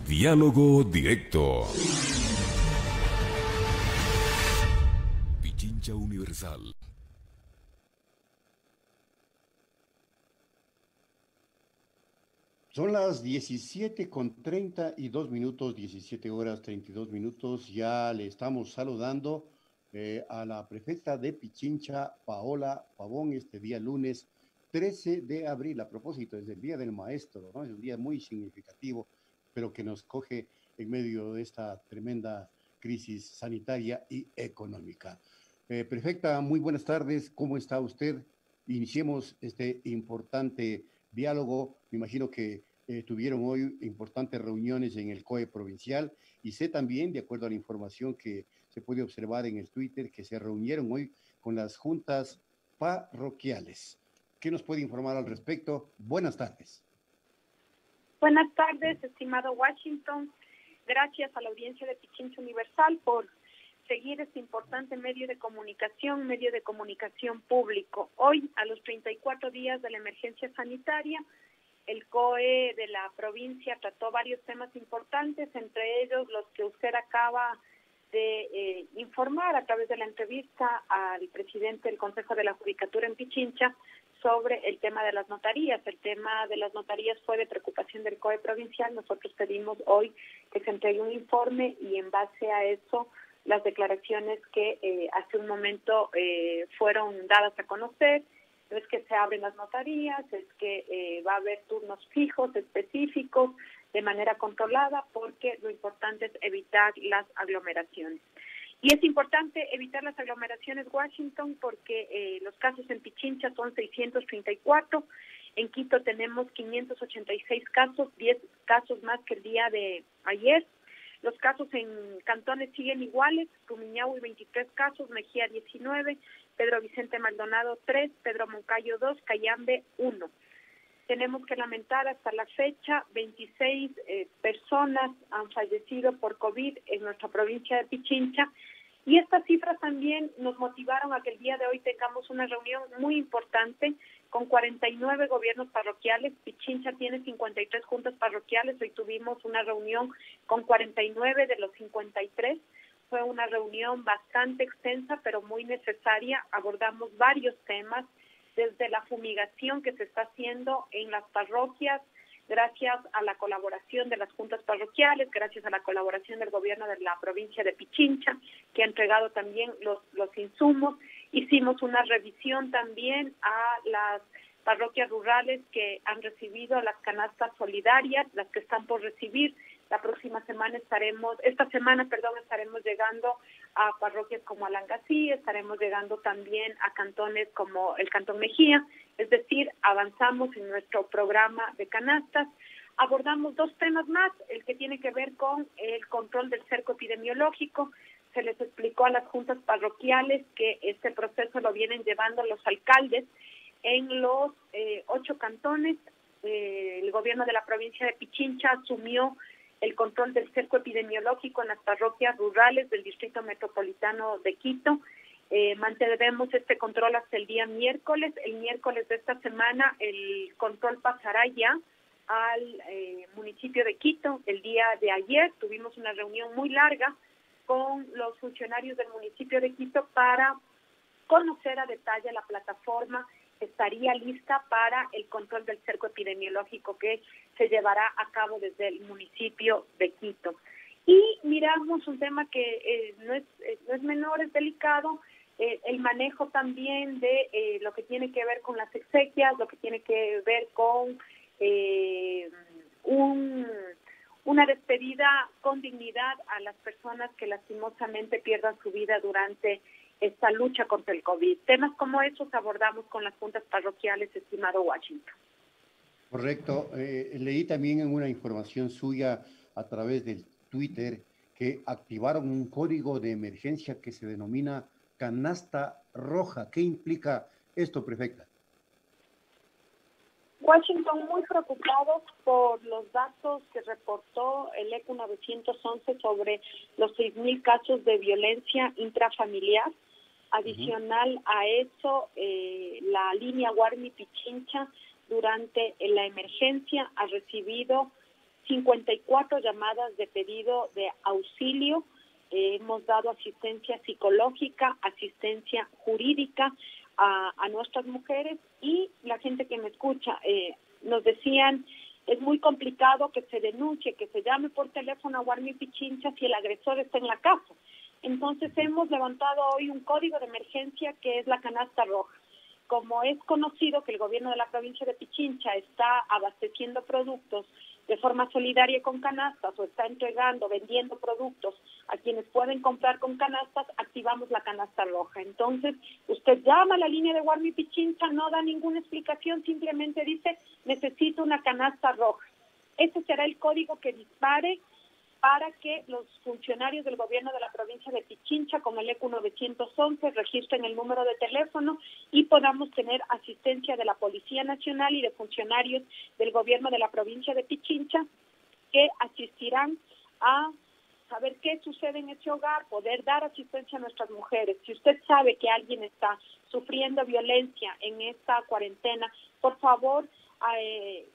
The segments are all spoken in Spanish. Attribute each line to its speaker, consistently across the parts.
Speaker 1: Diálogo directo. Pichincha Universal.
Speaker 2: Son las 17:32 minutos, 17 horas 32 minutos. Ya le estamos saludando a la prefecta de Pichincha, Paola Pavón, este día lunes 13 de abril. A propósito, es el Día del Maestro, ¿no? Es un día muy significativo, pero que nos coge en medio de esta tremenda crisis sanitaria y económica. Prefecta, muy buenas tardes. ¿Cómo está usted? Iniciemos este importante diálogo. Me imagino que tuvieron hoy importantes reuniones en el COE provincial y sé también, de acuerdo a la información que se puede observar en el Twitter, que se reunieron hoy con las juntas parroquiales. ¿Qué nos puede informar al respecto? Buenas tardes.
Speaker 3: Buenas tardes, estimado Washington. Gracias a la audiencia de Pichincha Universal por seguir este importante medio de comunicación público. Hoy, a los 34 días de la emergencia sanitaria, el COE de la provincia trató varios temas importantes, entre ellos los que usted acaba de informar a través de la entrevista al presidente del Consejo de la Judicatura en Pichincha sobre el tema de las notarías. El tema de las notarías fue de preocupación del COE provincial. Nosotros pedimos hoy que se entregue un informe y en base a eso las declaraciones que hace un momento fueron dadas a conocer. Es que se abren las notarías, es que va a haber turnos fijos, específicos, de manera controlada, porque lo importante es evitar las aglomeraciones. Y es importante evitar las aglomeraciones, Washington, porque los casos en Pichincha son 634, en Quito tenemos 586 casos, 10 casos más que el día de ayer. Los casos en cantones siguen iguales: Rumiñahui 23 casos, Mejía 19, Pedro Vicente Maldonado 3, Pedro Moncayo 2, Cayambe 1. Tenemos que lamentar hasta la fecha 26 personas han fallecido por COVID en nuestra provincia de Pichincha, y estas cifras también nos motivaron a que el día de hoy tengamos una reunión muy importante con 49 gobiernos parroquiales. Pichincha tiene 53 juntas parroquiales. Hoy tuvimos una reunión con 49 de los 53. Fue una reunión bastante extensa, pero muy necesaria. Abordamos varios temas, desde la fumigación que se está haciendo en las parroquias, gracias a la colaboración de las juntas parroquiales, gracias a la colaboración del gobierno de la provincia de Pichincha, que ha entregado también los insumos. Hicimos una revisión también a las parroquias rurales que han recibido las canastas solidarias, las que están por recibir. Esta semana estaremos llegando a parroquias como Alangasí, estaremos llegando también a cantones como el Cantón Mejía, es decir, avanzamos en nuestro programa de canastas. Abordamos dos temas más, el que tiene que ver con el control del cerco epidemiológico. Se les explicó a las juntas parroquiales que este proceso lo vienen llevando los alcaldes en los 8 cantones. El gobierno de la provincia de Pichincha asumió el control del cerco epidemiológico en las parroquias rurales del Distrito Metropolitano de Quito. Mantendremos este control hasta el día miércoles. El miércoles de esta semana el control pasará ya al municipio de Quito. El día de ayer tuvimos una reunión muy larga con los funcionarios del municipio de Quito para conocer a detalle la plataforma que estaría lista para el control del cerco epidemiológico que se llevará a cabo desde el municipio de Quito. Y miramos un tema que no es menor, es delicado, el manejo también de lo que tiene que ver con las exequias, lo que tiene que ver con una despedida con dignidad a las personas que lastimosamente pierdan su vida durante esta lucha contra el COVID. Temas como esos abordamos con las juntas parroquiales, estimado Washington.
Speaker 2: Correcto. Leí también en una información suya a través del Twitter que activaron un código de emergencia que se denomina canasta roja. ¿Qué implica esto, prefecta?
Speaker 3: Washington, muy preocupados por los datos que reportó el ECU 911 sobre los 6,000 casos de violencia intrafamiliar. Adicional a eso, la línea Guarmi Pichincha durante la emergencia ha recibido 54 llamadas de pedido de auxilio. Hemos dado asistencia psicológica, asistencia jurídica a nuestras mujeres, y la gente que me escucha nos decían, es muy complicado que se denuncie, que se llame por teléfono a Guarmi Pichincha si el agresor está en la casa. Entonces hemos levantado hoy un código de emergencia que es la canasta roja. Como es conocido que el gobierno de la provincia de Pichincha está abasteciendo productos de forma solidaria con canastas, o está entregando, vendiendo productos a quienes pueden comprar con canastas, activamos la canasta roja. Entonces, usted llama a la línea de Guarmi Pichincha, no da ninguna explicación, simplemente dice, necesito una canasta roja. Ese será el código que dispare para que los funcionarios del gobierno de la provincia de Pichincha, con el ECU 911, registren el número de teléfono y podamos tener asistencia de la Policía Nacional y de funcionarios del gobierno de la provincia de Pichincha, que asistirán a saber qué sucede en ese hogar, poder dar asistencia a nuestras mujeres. Si usted sabe que alguien está sufriendo violencia en esta cuarentena, por favor,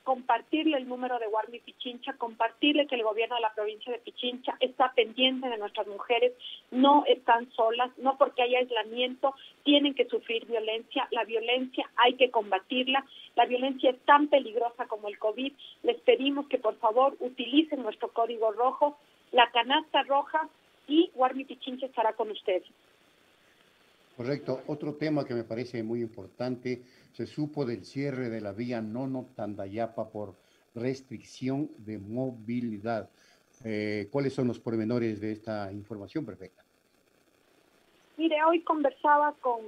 Speaker 3: compartirle el número de Guarmi Pichincha, compartirle que el gobierno de la provincia de Pichincha está pendiente de nuestras mujeres, no están solas, no porque haya aislamiento tienen que sufrir violencia. La violencia hay que combatirla, la violencia es tan peligrosa como el COVID. Les pedimos que por favor utilicen nuestro código rojo, la canasta roja, y Guarmi Pichincha estará con ustedes.
Speaker 2: Correcto. Otro tema que me parece muy importante, se supo del cierre de la vía Nono-Tandayapa por restricción de movilidad. ¿Cuáles son los pormenores de esta información, prefecta?
Speaker 3: Mire, hoy conversaba con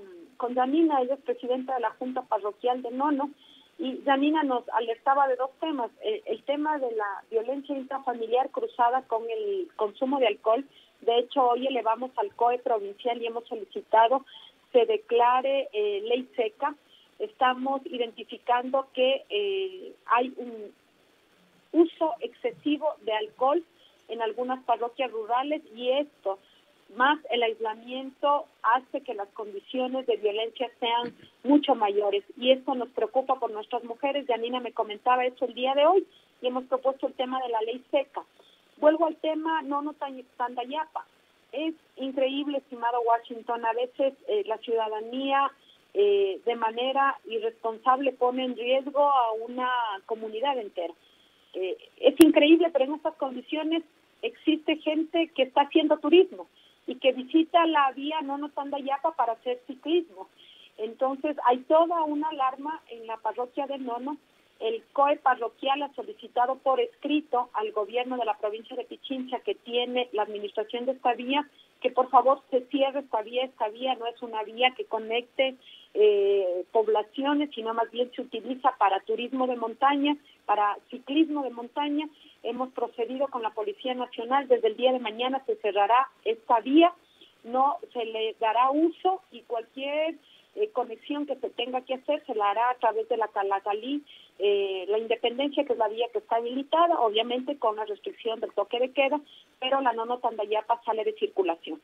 Speaker 3: Janina, ella es presidenta de la Junta Parroquial de Nono, y Janina nos alertaba de dos temas, el tema de la violencia intrafamiliar cruzada con el consumo de alcohol. De hecho, hoy elevamos al COE provincial y hemos solicitado se declare ley seca. Estamos identificando que hay un uso excesivo de alcohol en algunas parroquias rurales, y esto, más el aislamiento, hace que las condiciones de violencia sean mucho mayores, y esto nos preocupa por nuestras mujeres. Janina me comentaba eso el día de hoy y hemos propuesto el tema de la ley seca. Vuelvo al tema Nono-Tandayapa. Es increíble, estimado Washington, a veces la ciudadanía de manera irresponsable pone en riesgo a una comunidad entera. Es increíble, pero en estas condiciones existe gente que está haciendo turismo y que visita la vía Nono-Tandayapa para hacer ciclismo. Entonces hay toda una alarma en la parroquia de Nono. El COE parroquial ha solicitado por escrito al gobierno de la provincia de Pichincha, que tiene la administración de esta vía, que por favor se cierre esta vía. Esta vía no es una vía que conecte poblaciones, sino más bien se utiliza para turismo de montaña, para ciclismo de montaña. Hemos procedido con la Policía Nacional, desde el día de mañana se cerrará esta vía, no se le dará uso, y cualquier conexión que se tenga que hacer se la hará a través de la Calacalí, la Independencia, que es la vía que está habilitada, obviamente con la restricción del toque de queda, pero la Nono-Tandayapa sale de circulación.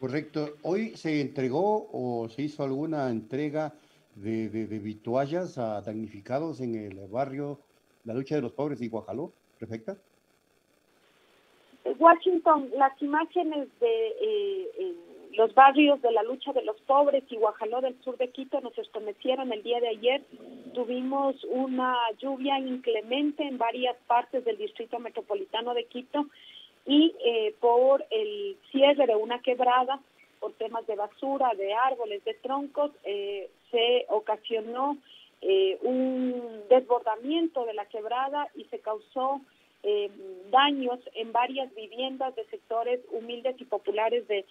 Speaker 2: Correcto. ¿Hoy se entregó o se hizo alguna entrega de vituallas a damnificados en el barrio La Lucha de los Pobres de Iguajaló, prefecta?
Speaker 3: Washington, las imágenes de los barrios de La Lucha de los Pobres y Guajaló del sur de Quito nos estremecieron el día de ayer. Tuvimos una lluvia inclemente en varias partes del distrito metropolitano de Quito, y por el cierre de una quebrada, por temas de basura, de árboles, de troncos, se ocasionó un desbordamiento de la quebrada y se causó daños en varias viviendas de sectores humildes y populares de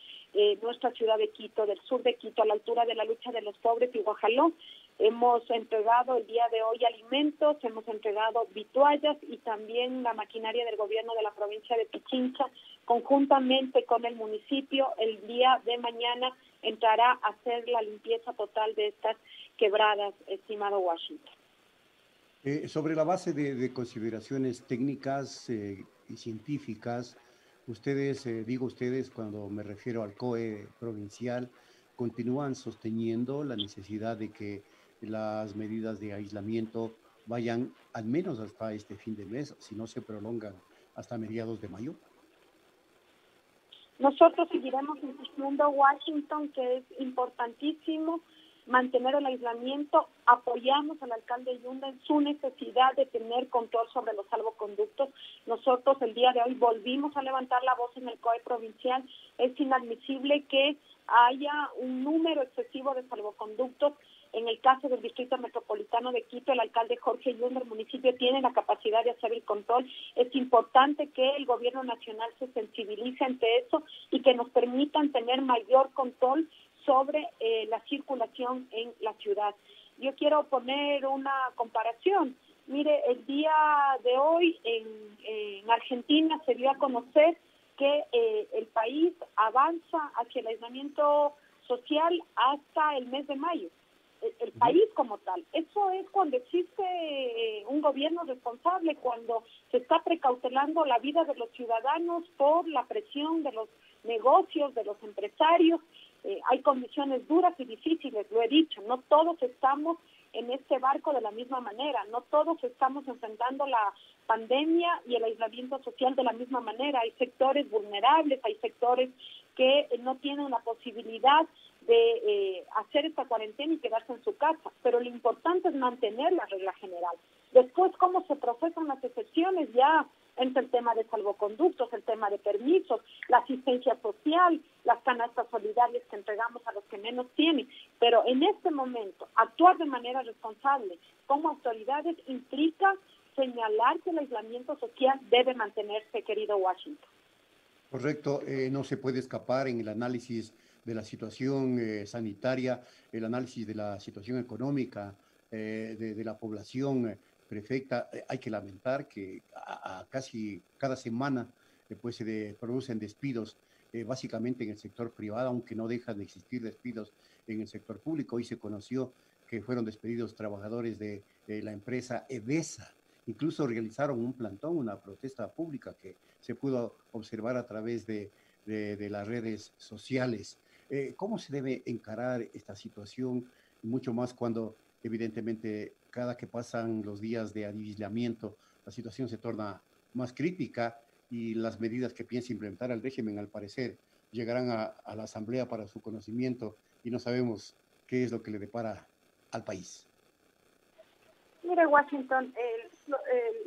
Speaker 3: nuestra ciudad de Quito, del sur de Quito, a la altura de La Lucha de los Pobres y Guajaló. Hemos entregado el día de hoy alimentos, hemos entregado vituallas, y también la maquinaria del gobierno de la provincia de Pichincha, conjuntamente con el municipio, el día de mañana entrará a hacer la limpieza total de estas quebradas, estimado Washington.
Speaker 2: Sobre la base de consideraciones técnicas y científicas, ustedes, digo ustedes cuando me refiero al COE provincial, continúan sosteniendo la necesidad de que las medidas de aislamiento vayan al menos hasta este fin de mes, si no se prolongan hasta mediados de mayo.
Speaker 3: Nosotros seguiremos insistiendo a Washington que es importantísimo mantener el aislamiento. Apoyamos al alcalde Yunda en su necesidad de tener control sobre los salvoconductos. Nosotros el día de hoy volvimos a levantar la voz en el COE provincial. Es inadmisible que haya un número excesivo de salvoconductos. En el caso del Distrito Metropolitano de Quito, el alcalde Jorge Yunda, el municipio tiene la capacidad de hacer el control. Es importante que el gobierno nacional se sensibilice ante eso y que nos permitan tener mayor control sobre la circulación en la ciudad. Yo quiero poner una comparación. Mire, el día de hoy en Argentina se dio a conocer que el país avanza hacia el aislamiento social hasta el mes de mayo. El país como tal. Eso es cuando existe un gobierno responsable, cuando se está precautelando la vida de los ciudadanos por la presión de los negocios, de los empresarios. Hay condiciones duras y difíciles, lo he dicho, no todos estamos en este barco de la misma manera, no todos estamos enfrentando la pandemia y el aislamiento social de la misma manera. Hay sectores vulnerables, hay sectores que no tienen la posibilidad de hacer esta cuarentena y quedarse en su casa, pero lo importante es mantener la regla general. Después, cómo se procesan las excepciones, ya entre el tema de salvoconductos, el tema de permisos, la asistencia social, las canastas solidarias que entregamos a los que menos tienen, pero en este momento actuar de manera responsable como autoridades implica señalar que el aislamiento social debe mantenerse, querido Washington.
Speaker 2: Correcto, no se puede escapar en el análisis de la situación sanitaria, el análisis de la situación económica de la población perfecta. Hay que lamentar que casi cada semana pues se producen despidos, básicamente en el sector privado, aunque no dejan de existir despidos en el sector público. Hoy se conoció que fueron despedidos trabajadores de la empresa EBESA. Incluso realizaron un plantón, una protesta pública que se pudo observar a través de las redes sociales. ¿Cómo se debe encarar esta situación? Mucho más cuando, evidentemente, cada que pasan los días de aislamiento, la situación se torna más crítica y las medidas que piensa implementar el régimen, al parecer, llegarán a la Asamblea para su conocimiento y no sabemos qué es lo que le depara al país.
Speaker 3: Mire, Washington,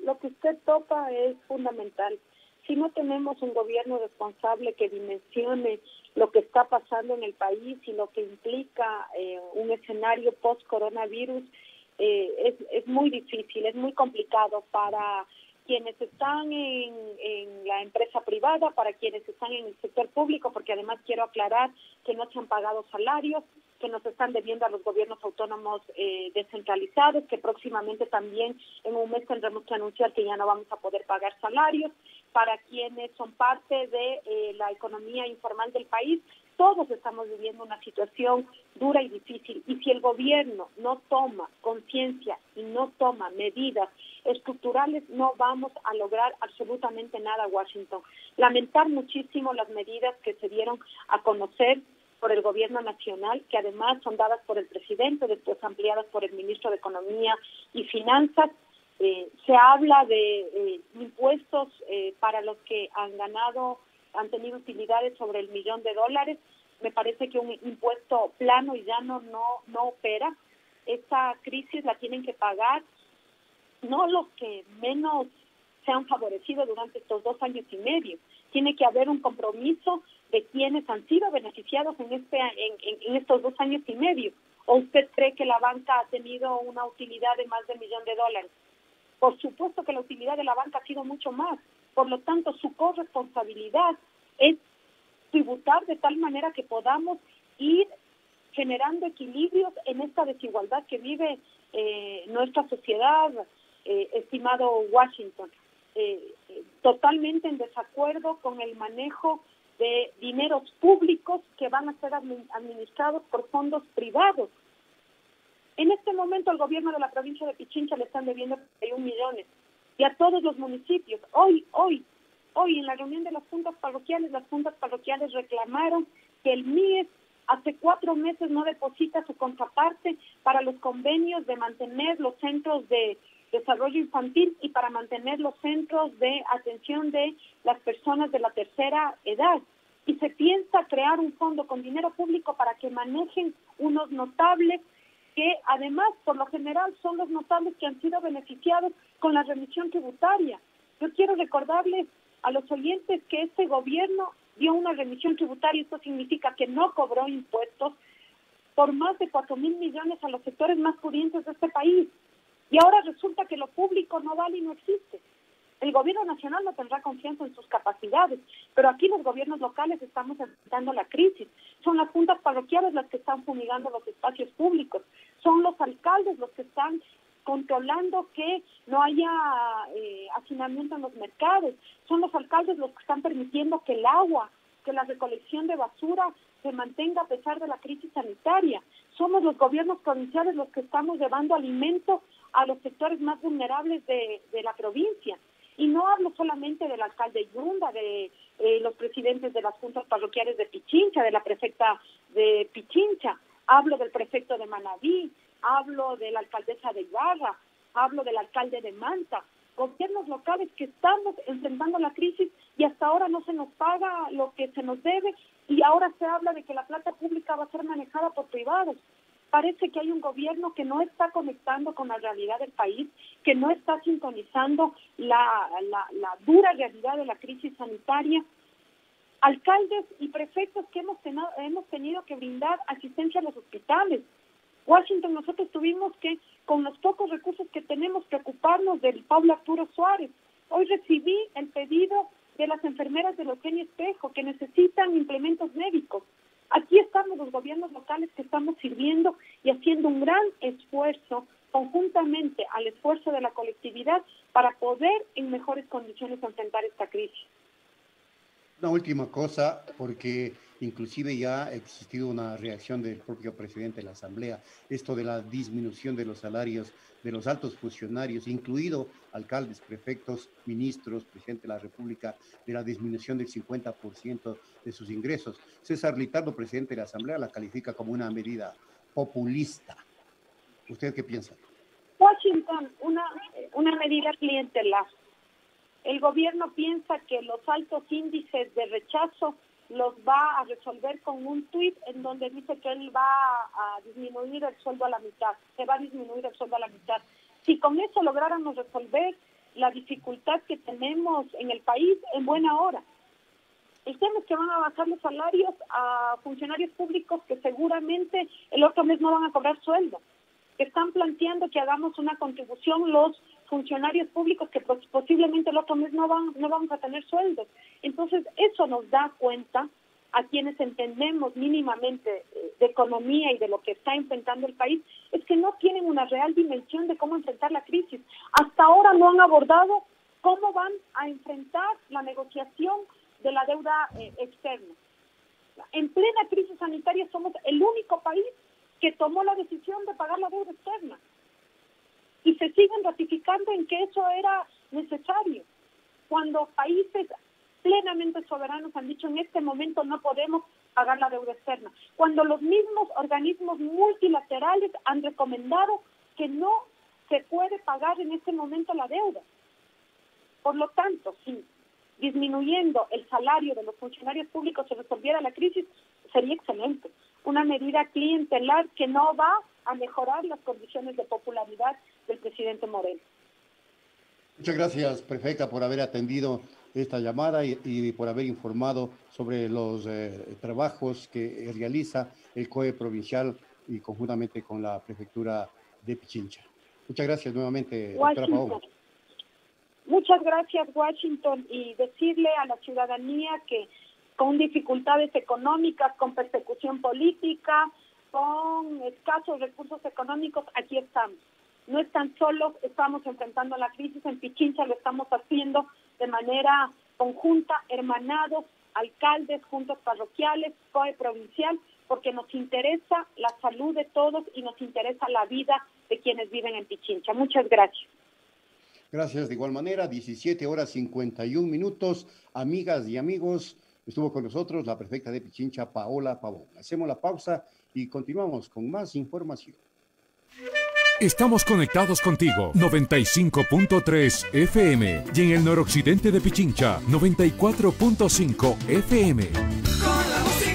Speaker 3: lo que usted topa es fundamental. Si no tenemos un gobierno responsable que dimensione lo que está pasando en el país y lo que implica un escenario post-coronavirus, es muy difícil, es muy complicado para quienes están en la empresa privada, para quienes están en el sector público, porque además quiero aclarar que no se han pagado salarios, que nos están debiendo a los gobiernos autónomos descentralizados, que próximamente también en un mes tendremos que anunciar que ya no vamos a poder pagar salarios, para quienes son parte de la economía informal del país. Todos estamos viviendo una situación dura y difícil, y si el gobierno no toma conciencia y no toma medidas estructurales, no vamos a lograr absolutamente nada, Washington. Lamentar muchísimo las medidas que se dieron a conocer por el gobierno nacional, que además son dadas por el presidente, después ampliadas por el ministro de Economía y Finanzas. Se habla de impuestos para los que han tenido utilidades sobre $1 millón. Me parece que un impuesto plano y llano no opera. Esta crisis la tienen que pagar no los que menos se han favorecido durante estos 2 años y medio. Tiene que haber un compromiso de quienes han sido beneficiados en estos 2 años y medio. ¿O usted cree que la banca ha tenido una utilidad de más de $1 millón? Por supuesto que la utilidad de la banca ha sido mucho más. Por lo tanto, su corresponsabilidad es tributar de tal manera que podamos ir generando equilibrios en esta desigualdad que vive nuestra sociedad, estimado Washington. Totalmente en desacuerdo con el manejo de dineros públicos que van a ser administrados por fondos privados. En este momento el gobierno de la provincia de Pichincha le están debiendo 31 millones y a todos los municipios. Hoy en la reunión de las juntas parroquiales reclamaron que el MIES hace 4 meses no deposita su contraparte para los convenios de mantener los centros de desarrollo infantil y para mantener los centros de atención de las personas de la tercera edad. Y se piensa crear un fondo con dinero público para que manejen unos notables que además, por lo general, son los notables que han sido beneficiados con la remisión tributaria. Yo quiero recordarles a los oyentes que este gobierno dio una remisión tributaria, esto significa que no cobró impuestos por más de 4.000 millones a los sectores más pudientes de este país. Y ahora resulta que lo público no vale y no existe. El gobierno nacional no tendrá confianza en sus capacidades, pero aquí los gobiernos locales estamos enfrentando la crisis. Son las juntas parroquiales las que están fumigando los espacios públicos, son los alcaldes los que están controlando que no haya hacinamiento en los mercados, son los alcaldes los que están permitiendo que el agua, que la recolección de basura se mantenga a pesar de la crisis sanitaria. Somos los gobiernos provinciales los que estamos llevando alimento a los sectores más vulnerables de la provincia. Y no hablo solamente del alcalde Yunda, de los presidentes de las juntas parroquiales de Pichincha, de la prefecta de Pichincha, hablo del prefecto de Manabí, hablo de la alcaldesa de Ibarra, hablo del alcalde de Manta, gobiernos locales que estamos enfrentando la crisis y hasta ahora no se nos paga lo que se nos debe y ahora se habla de que la plata pública va a ser manejada por privados. Parece que hay un gobierno que no está conectando con la realidad del país, que no está sintonizando la dura realidad de la crisis sanitaria. Alcaldes y prefectos que hemos tenido que brindar asistencia a los hospitales. Washington, nosotros tuvimos que, con los pocos recursos que tenemos, preocuparnos del Pablo Arturo Suárez. Hoy recibí el pedido de las enfermeras del Eugenio Espejo que necesitan implementos médicos. Aquí estamos los gobiernos locales que estamos sirviendo y haciendo un gran esfuerzo conjuntamente al esfuerzo de la colectividad para poder en mejores condiciones enfrentar esta crisis.
Speaker 2: Una última cosa, porque inclusive ya ha existido una reacción del propio presidente de la Asamblea, esto de la disminución de los salarios de los altos funcionarios, incluido alcaldes, prefectos, ministros, presidente de la República, de la disminución del 50% de sus ingresos. César Litardo, presidente de la Asamblea, la califica como una medida populista. ¿Usted qué piensa?
Speaker 3: Washington, una medida clientelar. El gobierno piensa que los altos índices de rechazo los va a resolver con un tuit en donde dice que él va a disminuir el sueldo a la mitad, se va a disminuir el sueldo a la mitad. Si con eso lográramos resolver la dificultad que tenemos en el país, en buena hora. El tema es que van a bajar los salarios a funcionarios públicos que seguramente el otro mes no van a cobrar sueldo. Están planteando que hagamos una contribución los funcionarios públicos que posiblemente el otro mes no vamos a tener sueldos. Entonces, eso nos da cuenta a quienes entendemos mínimamente de economía y de lo que está enfrentando el país, es que no tienen una real dimensión de cómo enfrentar la crisis. Hasta ahora no han abordado cómo van a enfrentar la negociación de la deuda externa. En plena crisis sanitaria somos el único país que tomó la decisión de pagar la deuda externa. Y se siguen ratificando en que eso era necesario. Cuando países plenamente soberanos han dicho en este momento no podemos pagar la deuda externa. Cuando los mismos organismos multilaterales han recomendado que no se puede pagar en este momento la deuda. Por lo tanto, si disminuyendo el salario de los funcionarios públicos se resolviera la crisis, sería excelente. Una medida clientelar que no va a mejorar las condiciones de popularidad del presidente Moreno.
Speaker 2: Muchas gracias, prefecta, por haber atendido esta llamada y por haber informado sobre los trabajos que realiza el COE provincial y conjuntamente con la prefectura de Pichincha. Muchas gracias nuevamente, doctora Paola.
Speaker 3: Muchas gracias, Washington, y decirle a la ciudadanía que con dificultades económicas, con persecución política, con escasos recursos económicos, aquí estamos. No están solos, estamos enfrentando la crisis en Pichincha, lo estamos haciendo de manera conjunta, hermanados, alcaldes, juntas parroquiales, COE provincial, porque nos interesa la salud de todos y nos interesa la vida de quienes viven en Pichincha. Muchas gracias.
Speaker 2: Gracias de igual manera, 17:51. Amigas y amigos, estuvo con nosotros la prefecta de Pichincha, Paola Pavón. Hacemos la pausa y continuamos con más información.
Speaker 1: Estamos conectados contigo. 95.3 FM y en el noroccidente de Pichincha, 94.5 FM.